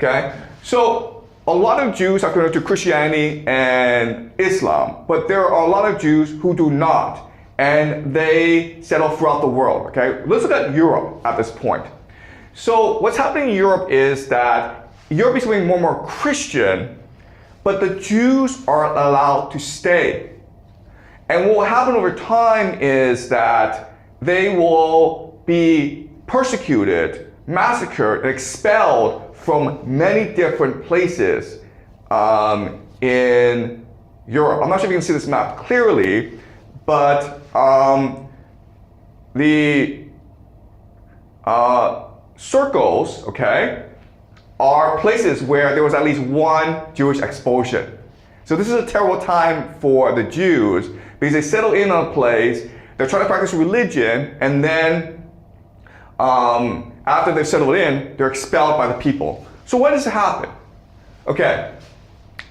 Okay? So a lot of Jews are converted to Christianity and Islam, but there are a lot of Jews who do not, and they settle throughout the world. Okay? Let's look at Europe at this point. So what's happening in Europe is that Europe is becoming more and more Christian, but the Jews are allowed to stay. And what will happen over time is that they will be persecuted, massacred, and expelled from many different places in Europe. I'm not sure if you can see this map clearly, but the circles, okay, are places where there was at least one Jewish expulsion. So this is a terrible time for the Jews because they settle in on a place, they're trying to practice religion, and then after they've settled in, they're expelled by the people. So what does happen? Okay,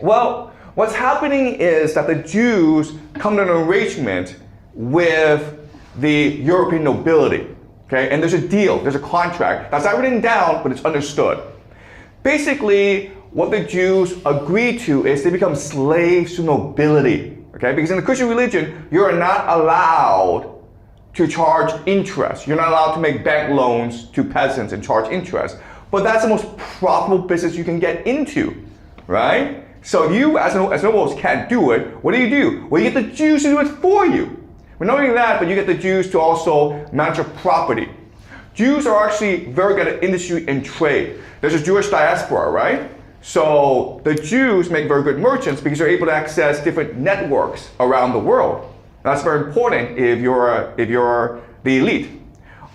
well, what's happening is that the Jews come to an arrangement with the European nobility. Okay, and there's a deal, there's a contract that's not written down, but it's understood. Basically, what the Jews agree to is they become slaves to nobility. Okay, because in the Christian religion, you're not allowed to charge interest. You're not allowed to make bank loans to peasants and charge interest. But that's the most profitable business you can get into, right? So you, as nobles, can't do it. What do? Well, you get the Jews to do it for you. But not only that, but you get the Jews to also manage your property. Jews are actually very good at industry and trade. There's a Jewish diaspora, right? So the Jews make very good merchants because they're able to access different networks around the world. That's very important if you're the elite.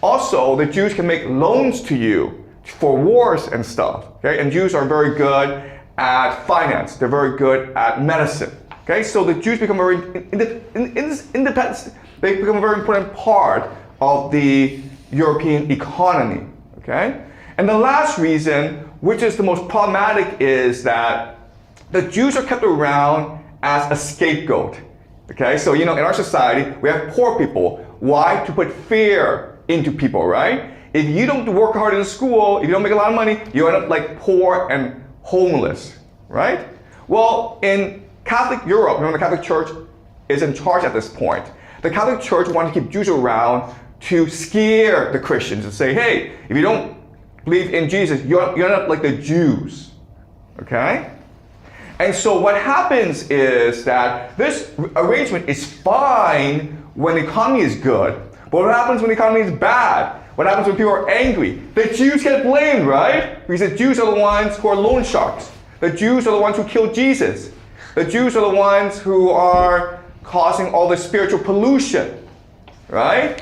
Also, the Jews can make loans to you for wars and stuff. Okay? And Jews are very good at finance. They're very good at medicine. Okay, so the Jews become very independent. They become a very important part of the European economy. Okay, and the last reason, which is the most problematic, is that the Jews are kept around as a scapegoat. Okay, so in our society we have poor people. Why? To put fear into people, right? If you don't work hard in school, if you don't make a lot of money, you end up like poor and homeless, right? Well, in Catholic Europe, the Catholic Church is in charge at this point. The Catholic Church wanted to keep Jews around to scare the Christians and say, hey, if you don't believe in Jesus, you're not like the Jews, okay? And so what happens is that this arrangement is fine when the economy is good, but what happens when the economy is bad? What happens when people are angry? The Jews get blamed, right? Because the Jews are the ones who are loan sharks. The Jews are the ones who killed Jesus. The Jews are the ones who are causing all the spiritual pollution, right?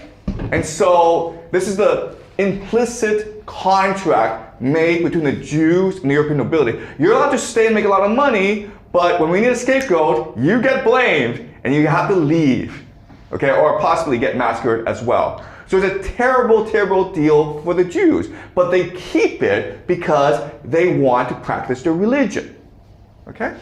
And so this is the implicit contract made between the Jews and the European nobility. You're allowed to stay and make a lot of money, but when we need a scapegoat, you get blamed and you have to leave, okay? Or possibly get massacred as well. So it's a terrible, terrible deal for the Jews, but they keep it because they want to practice their religion, okay?